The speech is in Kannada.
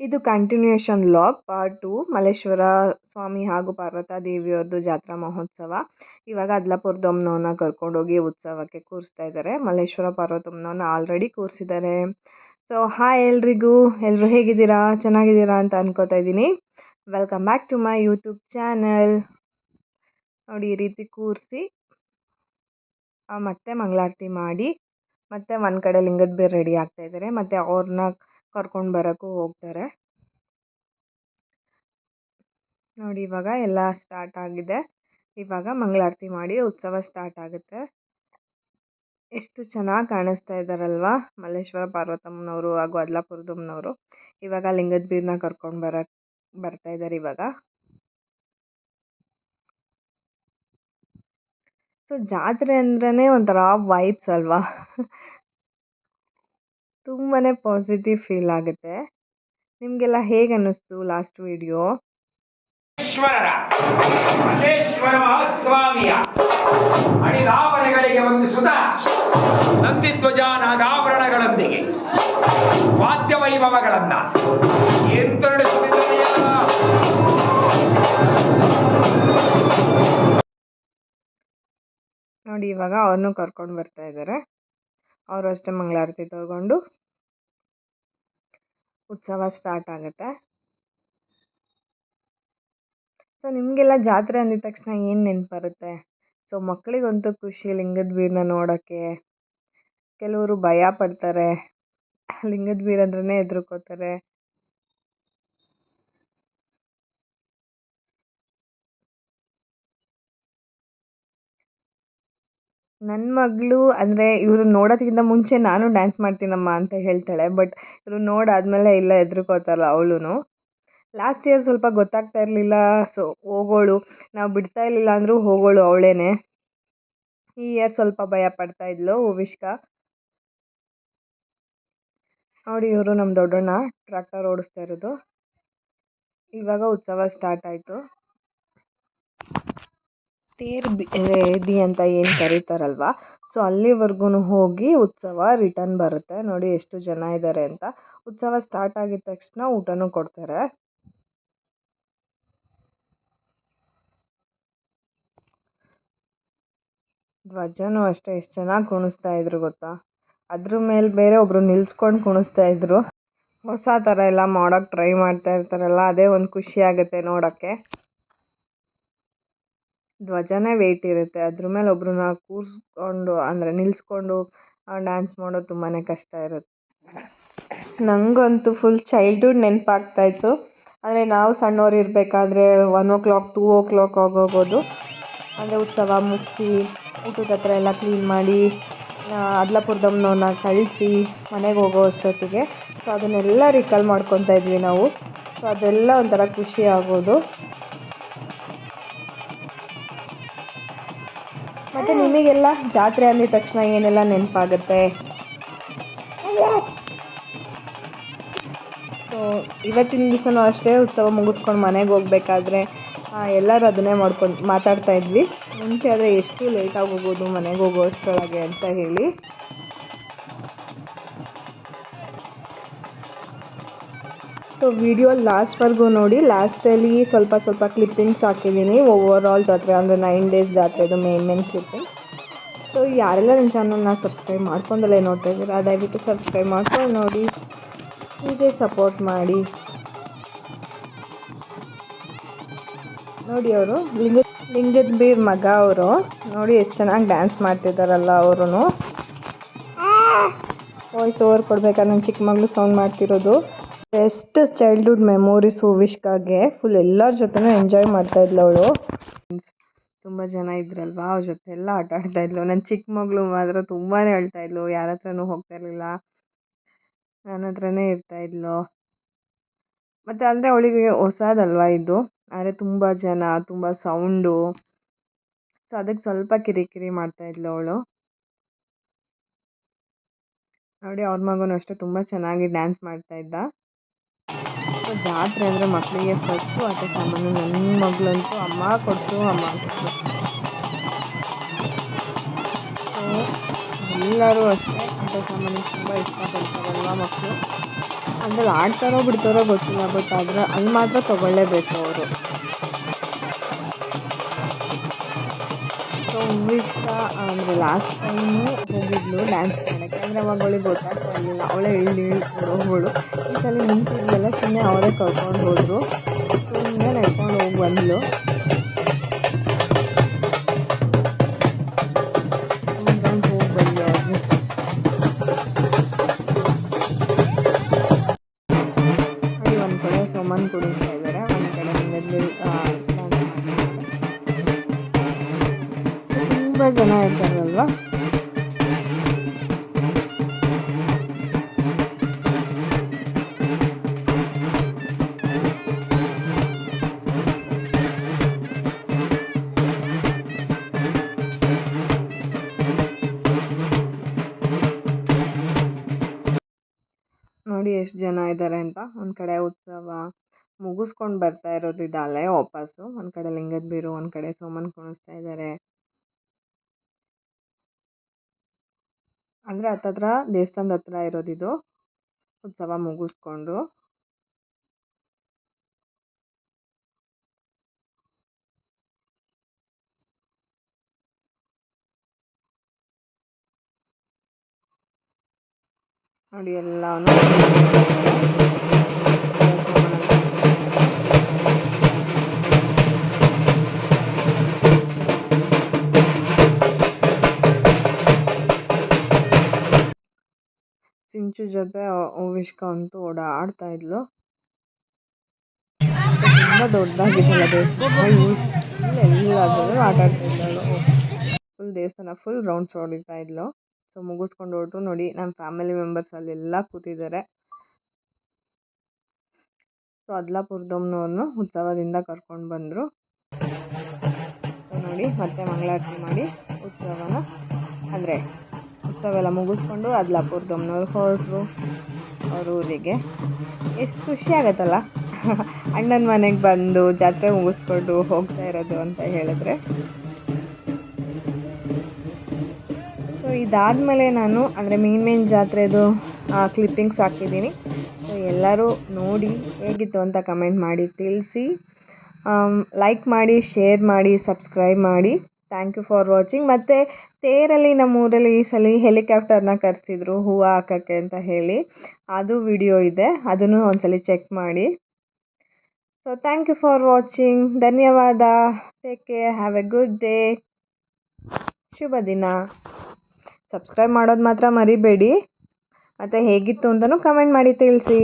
ಇದು ಕಂಟಿನ್ಯೂಯೇಷನ್ ವ್ಲಾಗ್ ಪಾರ್ಟ್ 2 ಮಲ್ಲೇಶ್ವರ ಸ್ವಾಮಿ ಹಾಗೂ ಪಾರ್ವತಾ ದೇವಿಯವ್ರದ್ದು ಜಾತ್ರಾ ಮಹೋತ್ಸವ. ಇವಾಗ ಅದ್ಲಾಪುರದಮ್ಮನವ್ರನ್ನ ಕರ್ಕೊಂಡೋಗಿ ಉತ್ಸವಕ್ಕೆ ಕೂರಿಸ್ತಾ ಇದ್ದಾರೆ. ಮಲ್ಲೇಶ್ವರ ಪಾರ್ವತಮ್ಮನವ್ರನ್ನ ಆಲ್ರೆಡಿ ಕೂರಿಸಿದ್ದಾರೆ. ಸೊ ಹಾಯ್ ಎಲ್ರಿಗೂ, ಎಲ್ಲರೂ ಹೇಗಿದ್ದೀರಾ, ಚೆನ್ನಾಗಿದ್ದೀರಾ ಅಂತ ಅನ್ಕೋತಾ ಇದ್ದೀನಿ. Welcome back to my YouTube channel. ನೋಡಿ, ಈ ರೀತಿ ಕೂರಿಸಿ ಮತ್ತೆ ಮಂಗಳಾರತಿ ಮಾಡಿ ಮತ್ತೆ ಒಂದು ಕಡೆ ಲಿಂಗದ ಬೀರ್ ರೆಡಿ ಆಗ್ತಾ ಇದ್ದಾರೆ. ಮತ್ತೆ ಅವ್ರನ್ನ ಕರ್ಕೊಂಡು ಬರೋಕ್ಕೂ ಹೋಗ್ತಾರೆ. ನೋಡಿ, ಇವಾಗ ಎಲ್ಲ ಸ್ಟಾರ್ಟ್ ಆಗಿದೆ. ಇವಾಗ ಮಂಗಳಾರತಿ ಮಾಡಿ ಉತ್ಸವ ಸ್ಟಾರ್ಟ್ ಆಗುತ್ತೆ. ಎಷ್ಟು ಚೆನ್ನಾಗಿ ಕಾಣಿಸ್ತಾ ಇದ್ದಾರಲ್ವಾ ಮಲ್ಲೇಶ್ವರ ಪಾರ್ವತಮ್ಮನವರು ಹಾಗೂ ಅದ್ಲಾಪುರದಮ್ಮನವರು. ಇವಾಗ ಲಿಂಗದ ಬೀರ್ನ ಕರ್ಕೊಂಡು ಬರ್ತಾ ಇದ್ದಾರೆ ಇವಾಗ. ಸೊ ಜಾತ್ರೆ ಅಂದ್ರೇ ಒಂಥರ ವೈಬ್ಸ್ ಅಲ್ವಾ, ತುಂಬಾ ಪಾಸಿಟಿವ್ ಫೀಲ್ ಆಗುತ್ತೆ. ನಿಮಗೆಲ್ಲ ಹೇಗೆ ಅನ್ನಿಸ್ತು ಲಾಸ್ಟ್ ವಿಡಿಯೋ? ಮಲ್ಲೇಶ್ವರ ಮಹಾಸ್ವಾಮಿಯ ಅಣಿದಾಭರಣಗಳಿಗೆ ಒಂದು ಸುತ ನಂದಿಧ್ವಜ ನಾಗಾಭರಣಗಳೊಂದಿಗೆ ವಾದ್ಯ ವೈಭವಗಳನ್ನ ಏರ್ಪಡಿಸುತ್ತಿದೆಯಲ್ಲ. ನೋಡಿ, ಇವಾಗ ಅವ್ರನ್ನೂ ಕರ್ಕೊಂಡು ಬರ್ತಾ ಇದ್ದಾರೆ. ಅವರು ಅಷ್ಟೇ ಮಂಗಳಾರತಿ ತಗೊಂಡು ಉತ್ಸವ ಸ್ಟಾರ್ಟ್ ಆಗುತ್ತೆ. ಸೊ ನಿಮಗೆಲ್ಲ ಜಾತ್ರೆ ಅಂದಿದ ತಕ್ಷಣ ಏನು ನೆನಪು ಬರುತ್ತೆ? ಸೊ ಮಕ್ಕಳಿಗಂತೂ ಖುಷಿ ಲಿಂಗದ ಬೀರನ್ನ ನೋಡೋಕ್ಕೆ. ಕೆಲವರು ಭಯ ಪಡ್ತಾರೆ, ಲಿಂಗದ ಬೀರ್ ಅಂದ್ರೇ ಹೆದರ್ಕೋತಾರೆ. ನನ್ನ ಮಗಳು ಅಂದರೆ ಇವರು ನೋಡೋದಕ್ಕಿಂತ ಮುಂಚೆ ನಾನು ಡ್ಯಾನ್ಸ್ ಮಾಡ್ತೀನಮ್ಮ ಅಂತ ಹೇಳ್ತಾಳೆ. ಬಟ್ ಇವರು ನೋಡಾದ್ಮೇಲೆ ಇಲ್ಲ, ಹೆದರ್ಕೋತಾರಲ್ಲ ಅವಳು. ಲಾಸ್ಟ್ ಇಯರ್ ಸ್ವಲ್ಪ ಗೊತ್ತಾಗ್ತಾ ಇರಲಿಲ್ಲ. ಸೊ ಹೋಗೋಳು, ನಾವು ಬಿಡ್ತಾ ಇರಲಿಲ್ಲ ಅಂದರೂ ಹೋಗೋಳು ಅವಳೇನೆ. ಈ ಇಯರ್ ಸ್ವಲ್ಪ ಭಯ ಪಡ್ತಾ ಇದ್ಲು ಉವಿಷ್ಕಾ. ನೋಡಿ, ಇವರು ನಮ್ಮ ದೊಡ್ಡಣ್ಣ ಟ್ರ್ಯಾಕ್ಟರ್ ಓಡಿಸ್ತಾ ಇರೋದು. ಇವಾಗ ಉತ್ಸವ ಸ್ಟಾರ್ಟ್ ಆಯಿತು. ತೇರು ಬೀದಿ ಅಂತ ಏನು ಕರೀತಾರಲ್ವ, ಸೊ ಅಲ್ಲಿವರೆಗೂ ಹೋಗಿ ಉತ್ಸವ ರಿಟರ್ನ್ ಬರುತ್ತೆ. ನೋಡಿ ಎಷ್ಟು ಜನ ಇದ್ದಾರೆ ಅಂತ. ಉತ್ಸವ ಸ್ಟಾರ್ಟ್ ಆಗಿದ ತಕ್ಷಣ ಊಟನೂ ಕೊಡ್ತಾರೆ. ಧ್ವಜನೂ ಅಷ್ಟೇ ಎಷ್ಟು ಚೆನ್ನಾಗಿ ಕುಣಿಸ್ತಾ ಇದ್ರು ಗೊತ್ತಾ. ಅದ್ರ ಮೇಲೆ ಬೇರೆ ಒಬ್ರು ನಿಲ್ಸ್ಕೊಂಡು ಕುಣಿಸ್ತಾ ಇದ್ರು. ಹೊಸ ಥರ ಎಲ್ಲ ಮಾಡೋಕ್ಕೆ ಟ್ರೈ ಮಾಡ್ತಾ ಇರ್ತಾರಲ್ಲ, ಅದೇ ಒಂದು ಖುಷಿ ಆಗುತ್ತೆ ನೋಡೋಕ್ಕೆ. ಧ್ವಜನೇ ವೆಯ್ಟ್ ಇರುತ್ತೆ, ಅದ್ರ ಮೇಲೆ ಒಬ್ರನ್ನ ಕೂರಿಸ್ಕೊಂಡು ಅಂದರೆ ನಿಲ್ಲಿಸ್ಕೊಂಡು ಡ್ಯಾನ್ಸ್ ಮಾಡೋದು ತುಂಬಾ ಕಷ್ಟ ಇರುತ್ತೆ. ನನಗಂತೂ ಫುಲ್ ಚೈಲ್ಡ್ಹುಡ್ ನೆನಪಾಗ್ತಾಯಿತ್ತು. ಅಂದರೆ ನಾವು ಸಣ್ಣವ್ರು ಇರಬೇಕಾದ್ರೆ 1 o'clock 2 o'clock ಆಗೋಗೋದು. ಅಂದರೆ ಉತ್ಸವ ಮುಗಿಸಿ ಊಟದ ಹತ್ರ ಎಲ್ಲ ಕ್ಲೀನ್ ಮಾಡಿ ಅದ್ಲಾಪುರದಮ್ಮನವ್ರನ್ನ ಕಳಿಸಿ ಮನೆಗೆ ಹೋಗೋ ಅಷ್ಟೊತ್ತಿಗೆ. ಸೊ ಅದನ್ನೆಲ್ಲ ರಿಕಾಲ್ ಮಾಡ್ಕೊತಾ ಇದ್ವಿ ನಾವು. ಸೊ ಅದೆಲ್ಲ ಒಂಥರ ಖುಷಿ ಆಗೋದು. ಮತ್ತು ನಿಮಗೆಲ್ಲ ಜಾತ್ರೆ ಅಂದಿದ ತಕ್ಷಣ ಏನೆಲ್ಲ ನೆನಪಾಗುತ್ತೆ? ಸೊ ಇವತ್ತಿನ ದಿವಸನೂ ಅಷ್ಟೇ ಉತ್ಸವ ಮುಗಿಸ್ಕೊಂಡು ಮನೆಗೆ ಹೋಗ್ಬೇಕಾದ್ರೆ ಎಲ್ಲರೂ ಅದನ್ನೇ ಮಾತಾಡ್ತಾ ಇದ್ವಿ. ಮುಂಚೆ ಆದರೆ ಎಷ್ಟು ಲೇಟಾಗಿ ಹೋಗೋದು ಮನೆಗೆ ಹೋಗೋ ಅಷ್ಟರೊಳಗೆ ಅಂತ ಹೇಳಿ. ಸೊ ವಿಡಿಯೋ ಲಾಸ್ಟ್ವರೆಗೂ ನೋಡಿ. ಲಾಸ್ಟಲ್ಲಿ ಸ್ವಲ್ಪ ಕ್ಲಿಪ್ಪಿಂಗ್ಸ್ ಹಾಕಿದ್ದೀನಿ ಓವರಾಲ್ ಜಾತ್ರೆ ಅಂದರೆ 9 days ಜಾತ್ರೆದು ಮೇನ್ ಕ್ಲಿಪ್ಪಿಂಗ್. ಸೊ ಯಾರೆಲ್ಲ ನನ್ನ ಚಾನಲ್ನ ಸಬ್ಸ್ಕ್ರೈಬ್ ಮಾಡ್ಕೊಂಡಲ್ಲೇ ನೋಡ್ತಾ ಇದ್ದೀರಾ, ದಯವಿಟ್ಟು ಸಬ್ಸ್ಕ್ರೈಬ್ ಮಾಡ್ಕೊಂಡು ನೋಡಿ, ಹೀಗೆ ಸಪೋರ್ಟ್ ಮಾಡಿ. ನೋಡಿ, ಅವರು ಲಿಂಗದ ಬೀರ್ ಮಗ ಅವರು. ನೋಡಿ ಎಷ್ಟು ಚೆನ್ನಾಗಿ ಡ್ಯಾನ್ಸ್ ಮಾಡ್ತಿದ್ದಾರಲ್ಲ ಅವರು. ವಾಯ್ಸ್ ಓವರ್ ಕೊಡ್ಬೇಕಾದ್ರೆ ನನ್ನ ಚಿಕ್ಕ ಮಗಳು ಸೌಂಡ್ ಮಾಡ್ತಿರೋದು. ಎಷ್ಟು ಚೈಲ್ಡ್ಹುಡ್ ಮೆಮೊರೀಸ್ ಉವಿಷ್ಕಾಗೆ. ಫುಲ್ ಎಲ್ಲರ ಜೊತೆನೂ ಎಂಜಾಯ್ ಮಾಡ್ತಾ ಇದ್ಲು ಅವಳು. ತುಂಬ ಜನ ಇದ್ರಲ್ವಾ, ಅವ್ರ ಜೊತೆ ಎಲ್ಲ ಆಟ ಆಡ್ತಾ ಇದ್ಲು. ನನ್ನ ಚಿಕ್ಕ ಮಗಳು ಮಾತ್ರ ತುಂಬಾ ಅಳ್ತಾ ಇದ್ಲು, ಯಾರ ಹತ್ರನೂ ಹೋಗ್ತಾ ಇರಲಿಲ್ಲ, ನನ್ನ ಹತ್ರನೇ ಇರ್ತಾ ಇದ್ಲು. ಮತ್ತು ಅಂದರೆ ಅವಳಿಗೆ ಹೊಸದಲ್ವಾ ಇದು, ಆದರೆ ತುಂಬ ಜನ, ತುಂಬ ಸೌಂಡು. ಸೊ ಅದಕ್ಕೆ ಸ್ವಲ್ಪ ಕಿರಿಕಿರಿ ಮಾಡ್ತಾಯಿದ್ಲು ಅವಳು. ನೋಡಿ, ಅವ್ರ ಮಗನೂ ಅಷ್ಟೇ ತುಂಬ ಚೆನ್ನಾಗಿ ಡ್ಯಾನ್ಸ್ ಮಾಡ್ತಾಯಿದ್ದ. ಸೊ ಜಾತ್ರೆ ಅಂದರೆ ಮಕ್ಕಳಿಗೆ ಫಸ್ಟು ಆಟ ಸಾಮಾನು. ನನ್ನ ಮಗಳಂತೂ ಅಮ್ಮ ಕೊಟ್ಟು. ಸೊ ಎಲ್ಲರೂ ಅಷ್ಟೇ ಆಟ ಸಾಮಾನು ತುಂಬ ಇಷ್ಟಪಡ್ತಾರಲ್ವ ಮಕ್ಕಳು. ಅದ್ರಲ್ಲಿ ಆಡ್ತಾರೋ ಬಿಡ್ತಾರೋ ಗೊತ್ತಿಲ್ಲ, ಬಟ್ ಅಲ್ಲಿ ಮಾತ್ರ ತೊಗೊಳ್ಳೇಬೇಕು ಅವರು. ಸೊ ಉವಿಷ್ಟ ಅಂದರೆ ಲಾಸ್ಟ್ ಟೈಮು ಹೋಗಿದ್ಲು ಡ್ಯಾನ್ಸ್ ಮಾಡೋಕ್ಕೆ, ಅಂದರೆ ಅವಾಗ ಅವಳಿಗೆ ಗೊತ್ತಾಗ್ತಾ ಇರಲಿಲ್ಲ, ಅವಳೇ ಹೋಗೋಳು. ಈ ಸಲ ನಿಂತಿದ್ಲೆಲ್ಲ ಸುಮ್ಮನೆ ಅವರೇ ಕರ್ಕೊಂಡು ಹೋದರು, ಸುಮ್ಮನೆ ನಡ್ಕೊಂಡು ಹೋಗಿ ಬಂದಳು. ಹೋಗಿ ಬಂದೆ ಅವ್ರಿಗೆ. ನೋಡಿ ಒಂದು ಕಡೆ ಸೋಮನ್ ಕುಡಿಸ್ತಾ ಇದ್ದಾರೆ, ಒಂದು ಕಡೆ ತುಂಬ ಜನ ಇರ್ತಾರಲ್ವ. ನೋಡಿ ಎಷ್ಟು ಜನ ಇದ್ದಾರೆ ಅಂತ. ಒಂದು ಕಡೆ ಉತ್ಸವ ಮುಗಿಸ್ಕೊಂಡು ಬರ್ತಾ ಇರೋದು ಇದಲ್ಲೇ ವಾಪಸ್ಸು, ಒಂದು ಕಡೆ ಲಿಂಗದ ಬೀರು, ಒಂದು ಕಡೆ ಸೋಮನ್ ಕುಣಿಸ್ತಾ ಇದ್ದಾರೆ. ಅಂದರೆ ಹತ್ತತ್ರ ದೇವಸ್ಥಾನದ ಹತ್ರ ಇರೋದಿದು ಉತ್ಸವ ಮುಗಿಸ್ಕೊಂಡು. ನೋಡಿ ಎಲ್ಲನೂ ಸಿಂಚು ಜೊತೆ ಓವಿಷ್ಕ ಅಂತೂ ಓಡಾಡ್ತಾ ಇದ್ಲು. ತುಂಬ ದೊಡ್ಡದಾಗಿದ್ದಲ್ಲ ದೇವಸ್ಥಾನ, ಎಲ್ಲಾದರೂ ಆಟ ಆಡ್ತಾ ಇದ್ದಳು. ಫುಲ್ ದೇವಸ್ಥಾನ ಫುಲ್ ರೌಂಡ್ಸ್ ಹೊಡಿತಾ ಇದ್ಲು. ಸೊ ಮುಗಿಸ್ಕೊಂಡು ಹೊರಟು. ನೋಡಿ ನಮ್ಮ ಫ್ಯಾಮಿಲಿ ಮೆಂಬರ್ಸ್ ಅಲ್ಲೆಲ್ಲ ಕೂತಿದ್ದಾರೆ. ಸೊ ಅದ್ಲಾಪುರದಮ್ಮನವ್ರನ್ನು ಉತ್ಸವದಿಂದ ಕರ್ಕೊಂಡು ಬಂದರು. ಸೊ ನೋಡಿ ಮತ್ತೆ ಮಂಗಳಾರತಿ ಮಾಡಿ ಉತ್ಸವನ ಅಂದರೆ ಉತ್ಸವ ಎಲ್ಲ ಮುಗಿಸ್ಕೊಂಡು ಅದ್ಲಾಪುರದಮ್ಮನವ್ರು ಹೊರಟರು ಅವ್ರ ಊರಿಗೆ. ಎಷ್ಟು ಖುಷಿ ಆಗತ್ತಲ್ಲ ಅಣ್ಣನ ಮನೆಗೆ ಬಂದು ಜಾತ್ರೆ ಮುಗಿಸ್ಕೊಂಡು ಹೋಗ್ತಾ ಇರೋದು ಅಂತ ಹೇಳಿದ್ರೆ. ಸೊ ಇದಾದಮೇಲೆ ನಾನು ಅಂದರೆ ಮೇನ್ ಜಾತ್ರೆದು ಕ್ಲಿಪ್ಪಿಂಗ್ಸ್ ಹಾಕಿದ್ದೀನಿ. ಸೊ ಎಲ್ಲರೂ ನೋಡಿ ಹೇಗಿತ್ತು ಅಂತ ಕಮೆಂಟ್ ಮಾಡಿ ತಿಳಿಸಿ. ಲೈಕ್ ಮಾಡಿ, ಶೇರ್ ಮಾಡಿ, ಸಬ್ಸ್ಕ್ರೈಬ್ ಮಾಡಿ. Thank you for watching. ಮತ್ತು ತೇರಲ್ಲಿ ನಮ್ಮೂರಲ್ಲಿ ಈ ಸಲ ಹೆಲಿಕಾಪ್ಟರ್ನ ಕರೆಸಿದ್ರು ಹೂವು ಹಾಕೋಕ್ಕೆ ಅಂತ ಹೇಳಿ, ಅದು ವಿಡಿಯೋ ಇದೆ, ಅದನ್ನು ಒಂದ್ಸಲ ಚೆಕ್ ಮಾಡಿ. So thank you for watching. ಧನ್ಯವಾದ. Take care. Have a good day. ಶುಭ ದಿನ. ಸಬ್ಸ್ಕ್ರೈಬ್ ಮಾಡೋದು ಮಾತ್ರ ಮರಿಬೇಡಿ. ಮತ್ತು ಹೇಗಿತ್ತು ಅಂತಲೂ ಕಮೆಂಟ್ ಮಾಡಿ ತಿಳಿಸಿ.